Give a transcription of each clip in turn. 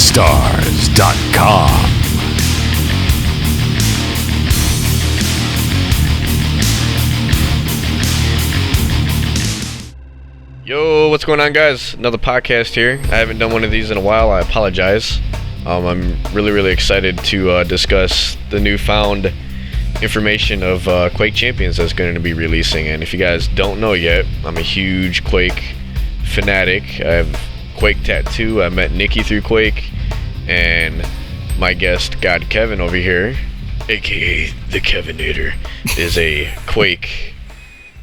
BeastOfTheStars.com. Yo, what's going on, guys? Another podcast here. I haven't done one of these in a while. I apologize. I'm really excited to discuss the newfound information of Quake Champions that's going to be releasing. And if you guys don't know yet, I'm a huge Quake fanatic. I have Quake tattoo. I met Nikki through Quake, and my guest, God Kevin over here, aka the Kevinator, is a Quake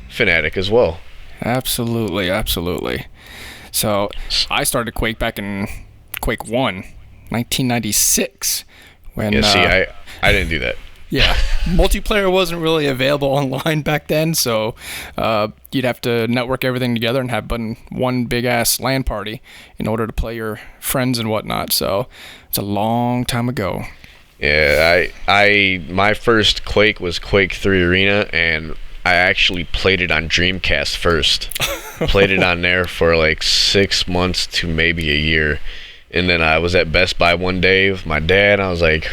fanatic as well. Absolutely. So I started Quake back in Quake 1, 1996. When I didn't do that. Yeah, multiplayer wasn't really available online back then, so you'd have to network everything together and have one big-ass LAN party in order to play your friends and whatnot. So it's a long time ago. Yeah, my first Quake was Quake 3 Arena, and I actually played it on Dreamcast first. Played it on there for like 6 months to maybe a year. And then I was at Best Buy one day with my dad, and I was like,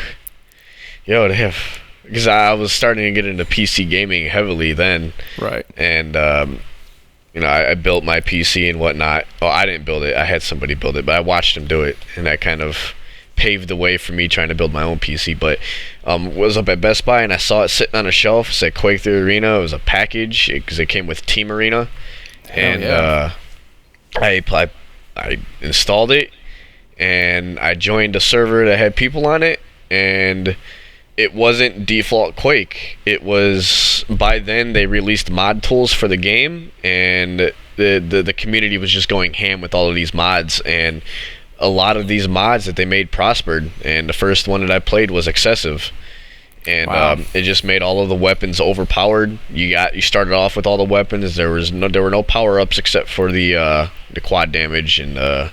yo, they have... Because I was starting to get into PC gaming heavily then. Right. And, I built my PC and whatnot. Well, I didn't build it. I had somebody build it, but I watched him do it. And that kind of paved the way for me trying to build my own PC. But was up at Best Buy, and I saw it sitting on a shelf. It said Quake 3 Arena. It was a package because it came with Team Arena. And I installed it, and I joined a server that had people on it, and it wasn't default Quake. It was, by then they released mod tools for the game, and the community was just going ham with all of these mods, and a lot of these mods that they made prospered, and the first one that I played was Excessive. And wow. It just made all of the weapons overpowered. You started off with all the weapons. There were no power-ups except for the quad damage and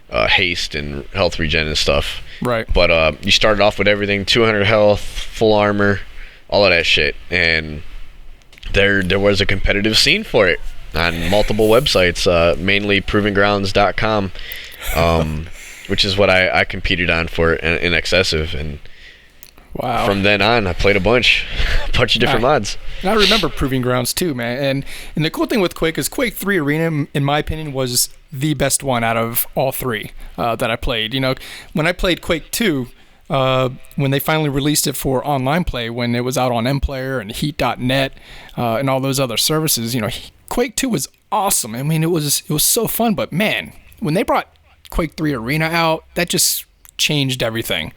haste and health regen and stuff. Right. But you started off with everything, 200 health, full armor, all of that shit. And there was a competitive scene for it on multiple websites, mainly ProvingGrounds.com, which is what I competed on for in Excessive. And wow. From then on, I played a bunch of different mods. And I remember Proving Grounds too, man. And the cool thing with Quake is Quake 3 Arena, in my opinion, was the best one out of all three that I played. You know, when I played Quake 2, when they finally released it for online play, when it was out on MPlayer and Heat.net and all those other services, Quake 2 was awesome. I mean, it was so fun. But man, when they brought Quake 3 Arena out, that just changed everything,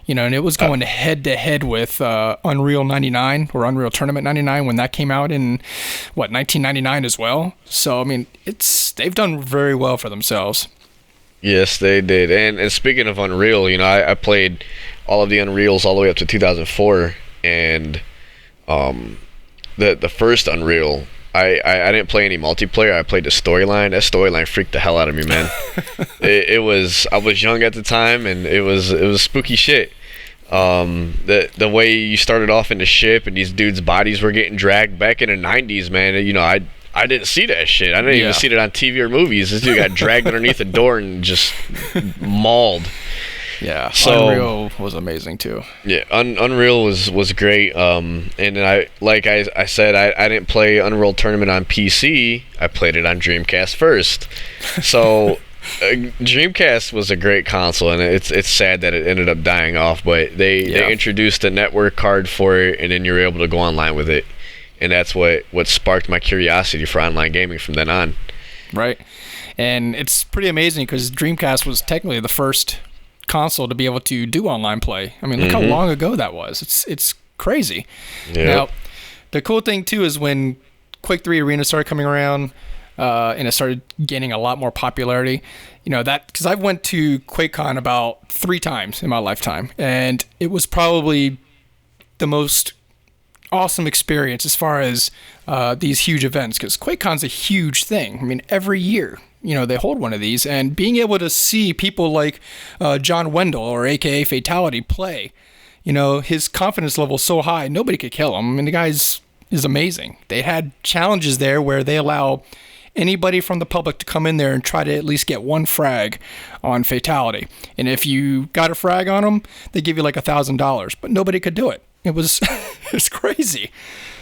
and it was going head to head with Unreal 99 or Unreal Tournament 99 when that came out in 1999 as well. So I mean, they've done very well for themselves. Yes, they did. And speaking of Unreal, I played all of the Unreals all the way up to 2004, and the first Unreal, I didn't play any multiplayer. I played the storyline. That storyline freaked the hell out of me, man. I was young at the time, and it was spooky shit. The way you started off in the ship, and these dudes' bodies were getting dragged back in the 90s, man. I didn't see that shit. I didn't even see it on TV or movies. This dude got dragged underneath the door and just mauled. Yeah, so Unreal was amazing too. Yeah, Unreal was great. And then I said, I didn't play Unreal Tournament on PC. I played it on Dreamcast first. So Dreamcast was a great console, and it's sad that it ended up dying off. But they introduced a network card for it, and then you were able to go online with it, and that's what sparked my curiosity for online gaming from then on. Right, and it's pretty amazing because Dreamcast was technically the first console to be able to do online play. I mean, look how long ago that was. It's crazy. Yep. Now, the cool thing too is when Quake 3 Arena started coming around, and it started gaining a lot more popularity. That because I went to QuakeCon about 3 times in my lifetime, and it was probably the most awesome experience as far as these huge events, because QuakeCon's a huge thing. I mean, every year they hold one of these, and being able to see people like John Wendell, or AKA Fatality, play, his confidence level is so high, nobody could kill him. I mean, the guy's is amazing. They had challenges there where they allow anybody from the public to come in there and try to at least get one frag on Fatality. And if you got a frag on them, they give you like $1,000, but nobody could do it. It was it's crazy.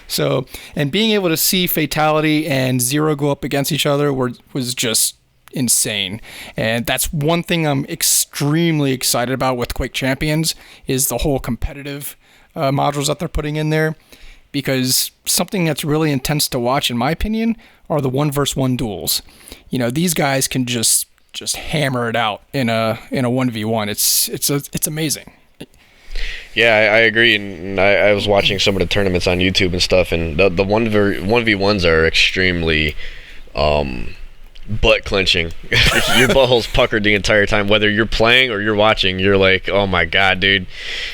So, and being able to see Fatality and Zero go up against each other was just insane. And that's one thing I'm extremely excited about with Quake Champions is the whole competitive modules that they're putting in there, because something that's really intense to watch, in my opinion, are the 1v1 duels. You know, these guys can just hammer it out in a 1v1. It's amazing. Yeah, I agree, and I was watching some of the tournaments on YouTube and stuff, and the 1v1s are extremely butt clenching. Your butthole's puckered the entire time, whether you're playing or you're watching. You're like, oh my god, dude,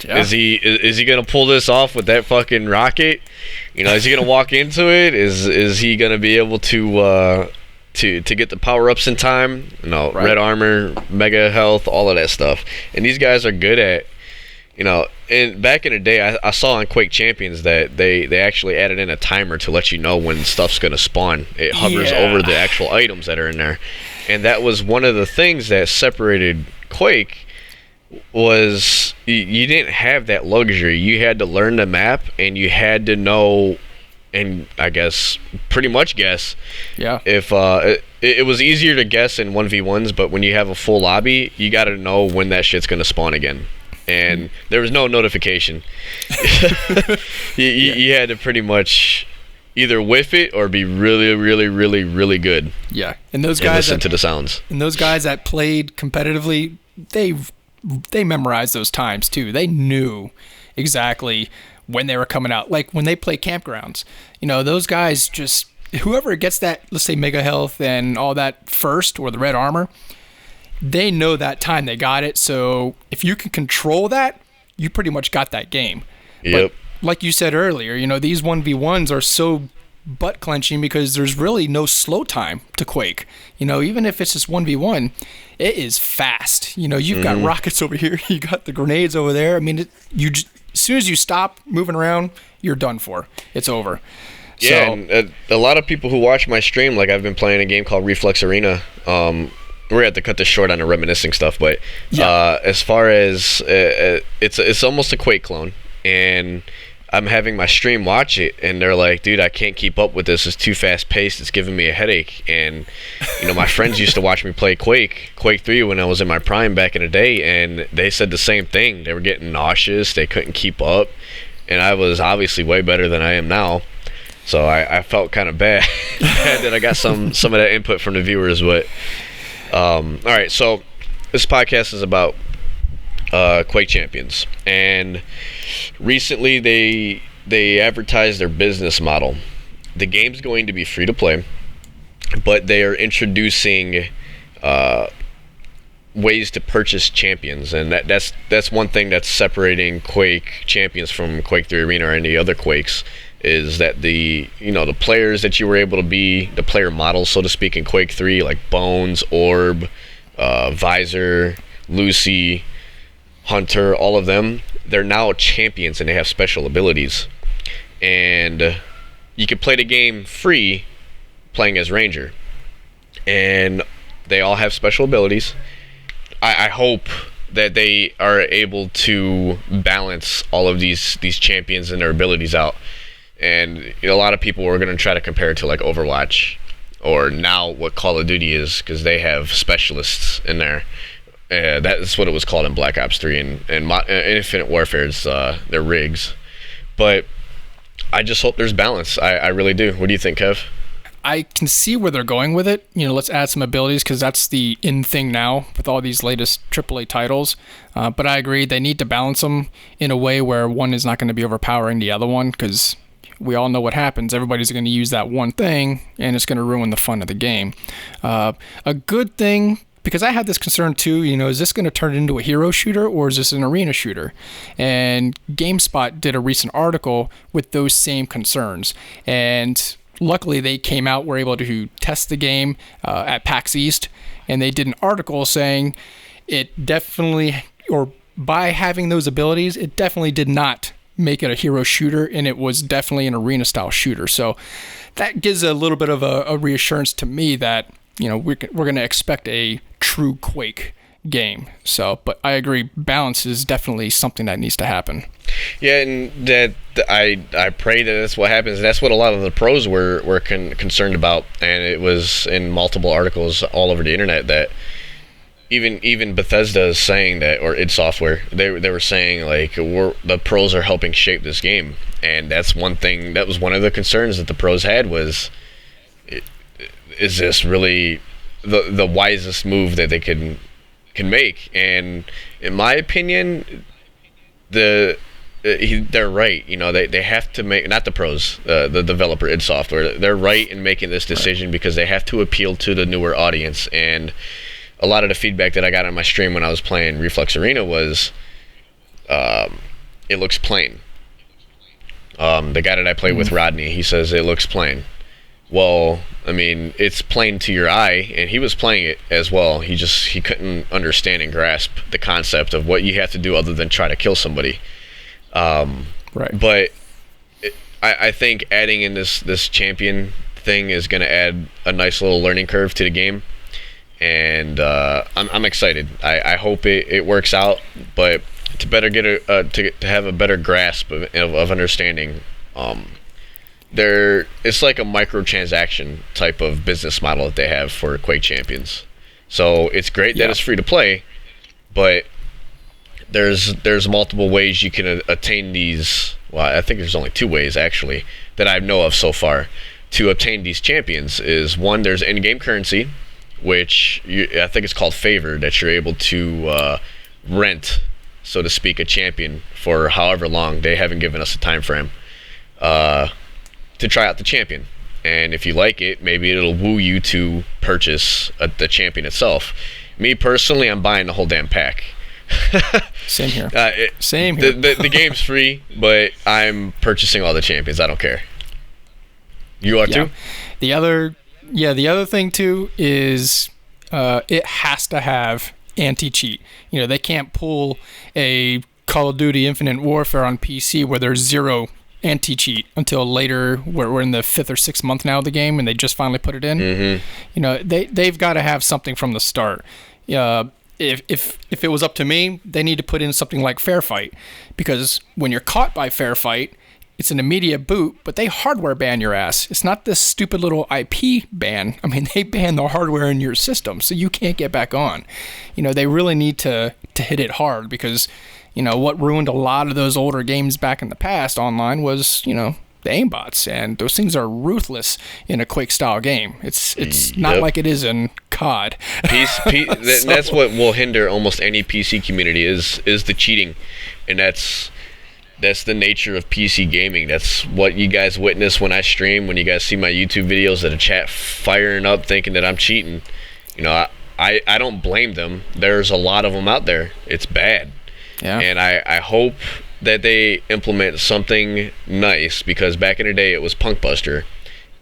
yeah. Is he gonna pull this off with that fucking rocket? You know, is he gonna walk into it? Is he gonna be able to get the power ups in time? No, right. Red armor, mega health, all of that stuff. And these guys are good at, you know. And back in the day, I saw on Quake Champions that they actually added in a timer to let you know when stuff's gonna spawn. It hovers over the actual items that are in there, and that was one of the things that separated Quake. Was you didn't have that luxury. You had to learn the map, and you had to know, and I guess pretty much guess. Yeah. If it was easier to guess in 1v1s, but when you have a full lobby, you got to know when that shit's gonna spawn again. And there was no notification. You had to pretty much either whiff it or be really, really, really, really good. Yeah, and those guys listen to the sounds. And those guys that played competitively, they memorized those times too. They knew exactly when they were coming out. Like when they play campgrounds, you know, those guys just, whoever gets that, let's say mega health and all that first, or the red armor, they know that time they got it. So if you can control that, you pretty much got that game. Yep. But like you said earlier, you know, these 1v1s are so butt clenching because there's really no slow time to Quake. You know, even if it's just 1v1, it is fast. You know, you've got rockets over here, you got the grenades over there. I mean, as soon as you stop moving around, you're done for. It's over. Yeah, so, and a lot of people who watch my stream, like I've been playing a game called Reflex Arena. We're going to have to cut this short on the reminiscing stuff, but as far as it's almost a Quake clone, and I'm having my stream watch it, and they're like, dude, I can't keep up with this. It's too fast paced. It's giving me a headache. And you know, my friends used to watch me play Quake 3 when I was in my prime back in the day, and they said the same thing. They were getting nauseous. They couldn't keep up, and I was obviously way better than I am now. So I felt kind of bad that I got some of that input from the viewers, but. All right, so this podcast is about Quake Champions, and recently they advertised their business model. The game's going to be free to play, but they are introducing ways to purchase champions, and that's one thing that's separating Quake Champions from Quake 3 Arena or any other Quakes. Is that the players that you were able to be, the player models, so to speak, in Quake 3, like Bones, Orb, Visor, Lucy, Hunter, all of them, they're now champions and they have special abilities. And you can play the game free playing as Ranger. And they all have special abilities. I hope that they are able to balance all of these champions and their abilities out. And a lot of people were going to try to compare it to like Overwatch, or now what Call of Duty is, because they have specialists in there. That's what it was called in Black Ops 3 and Infinite Warfare's their rigs. But I just hope there's balance. I really do. What do you think, Kev? I can see where they're going with it. You know, let's add some abilities because that's the in thing now with all these latest AAA titles. But I agree, they need to balance them in a way where one is not going to be overpowering the other one, because we all know what happens. Everybody's going to use that one thing, and it's going to ruin the fun of the game. A good thing, because I had this concern too, you know, is this going to turn into a hero shooter or is this an arena shooter? And GameSpot did a recent article with those same concerns. And luckily they came out, were able to test the game at PAX East, and they did an article saying it definitely, or by having those abilities, it definitely did not make it a hero shooter, and it was definitely an arena style shooter. So that gives a little bit of a reassurance to me that, you know, we're going to expect a true Quake game. So, but I agree, balance is definitely something that needs to happen. Yeah, and that I pray that that's what happens. That's what a lot of the pros were concerned about, and it was in multiple articles all over the internet that even Bethesda is saying that, or id Software, they were saying like the pros are helping shape this game, and that's one thing that was one of the concerns that the pros had was, is this really the wisest move that they can make? And in my opinion, they're right. You know, they have to make, not the pros, the developer id Software, they're right in making this decision because they have to appeal to the newer audience. And a lot of the feedback that I got on my stream when I was playing Reflex Arena was, it looks plain. The guy that I played with, Rodney, he says it looks plain. Well, I mean, it's plain to your eye, and he was playing it as well. He couldn't understand and grasp the concept of what you have to do other than try to kill somebody. Right. But I think adding in this champion thing is going to add a nice little learning curve to the game. And I'm excited. I hope it works out, but to better get to have a better grasp of understanding, it's like a microtransaction type of business model that they have for Quake Champions. So it's great that it's free to play, but there's multiple ways you can attain these. Well, I think there's only 2 ways actually that I know of so far to obtain these champions. Is one, there's in-game currency, which I think it's called Favor, that you're able to rent, so to speak, a champion for however long. They haven't given us a time frame to try out the champion, and if you like it, maybe it'll woo you to purchase the champion itself. Me personally, I'm buying the whole damn pack. Same here. Same here. here. The game's free, but I'm purchasing all the champions. I don't care. You are too? The other thing too is it has to have anti-cheat. You know, they can't pull a Call of Duty Infinite Warfare on PC where there's 0 anti-cheat until later. We're in the 5th or 6th month now of the game, and they just finally put it in. Mm-hmm. You know, they've got to have something from the start. If it was up to me, they need to put in something like Fair Fight, because when you're caught by Fair Fight, it's an immediate boot, but they hardware ban your ass. It's not this stupid little IP ban. I mean, they ban the hardware in your system, so you can't get back on. You know, they really need to hit it hard, because, you know, what ruined a lot of those older games back in the past online was, you know, the aimbots, and those things are ruthless in a Quake-style game. It's not like it is in COD. That's what will hinder almost any PC community is the cheating, and that's the nature of PC gaming. That's what you guys witness when I stream, when you guys see my YouTube videos of the chat firing up thinking that I'm cheating. You know, I don't blame them. There's a lot of them out there. It's bad. Yeah. And I hope that they implement something nice, because back in the day it was Punkbuster,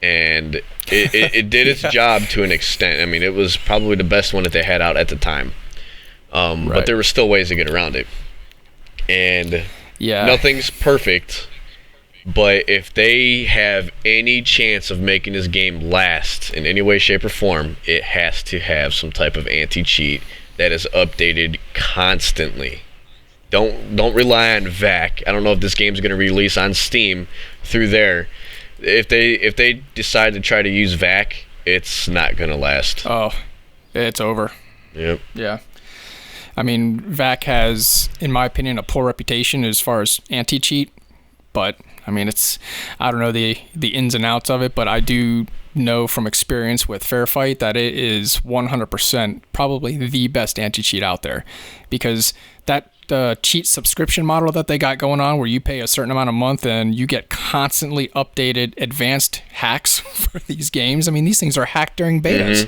and it did its job to an extent. I mean, it was probably the best one that they had out at the time. Right. But there were still ways to get around it. And nothing's perfect, but if they have any chance of making this game last in any way, shape, or form, it has to have some type of anti-cheat that is updated constantly. Don't rely on VAC. I don't know if this game's going to release on Steam through there. If they decide to try to use VAC, it's not going to last. Oh, it's over. Yep. Yeah. I mean, VAC has, in my opinion, a poor reputation as far as anti-cheat, but I mean, I don't know the ins and outs of it, but I do know from experience with Fair Fight that it is 100% probably the best anti-cheat out there, because that cheat subscription model that they got going on, where you pay a certain amount a month and you get constantly updated advanced hacks for these games. I mean, these things are hacked during betas,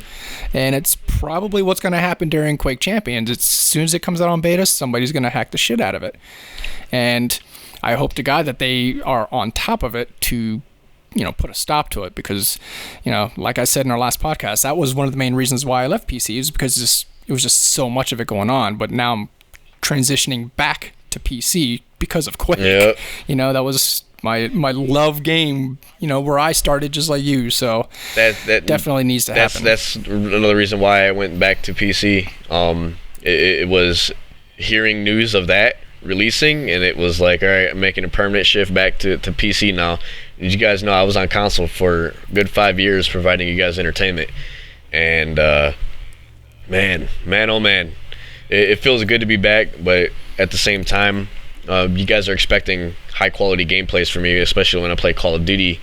and it's probably what's going to happen during Quake Champions. As soon as it comes out on beta, somebody's going to hack the shit out of it, and I hope to God that they are on top of it to, you know, put a stop to it, because, you know, like I said in our last podcast, that was one of the main reasons why I left PC, is because it was just so much of it going on. But now I'm transitioning back to PC because of Quake. Yep. That was my love game, where I started just like you. So that definitely needs to happen. That's another reason why I went back to PC. It was hearing news of that releasing, and it was like, all right, I'm making a permanent shift back to PC now. Did you guys know I was on console for a good 5 years providing you guys entertainment? And man, oh man, it feels good to be back, but at the same time, you guys are expecting high quality gameplays from me, especially when I play Call of Duty.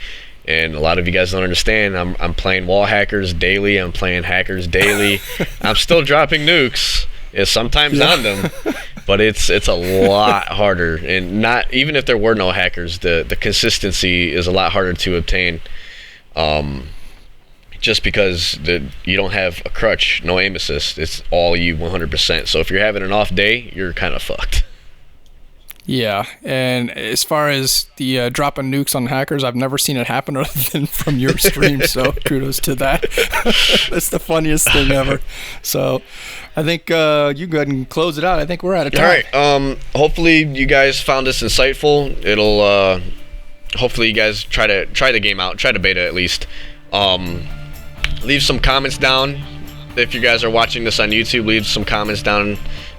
And a lot of you guys don't understand. I'm playing wall hackers daily. I'm playing hackers daily. I'm still dropping nukes, sometimes on them, but it's a lot harder. And not even if there were no hackers, the consistency is a lot harder to obtain. Just because you don't have a crutch, no aim assist. It's all you 100%. So if you're having an off day, you're kind of fucked. Yeah, and as far as the dropping nukes on hackers, I've never seen it happen other than from your stream, so kudos to that. That's the funniest thing ever. So I think you go ahead and close it out. I think we're out of time. All right, hopefully you guys found this insightful. It'll hopefully you guys try the game out, try the beta at least. Leave some comments down. If you guys are watching this on YouTube, leave some comments down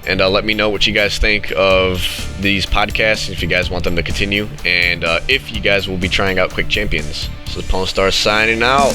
and let me know what you guys think of these podcasts, if you guys want them to continue, and if you guys will be trying out Quake Champions. This is Pwncast signing out.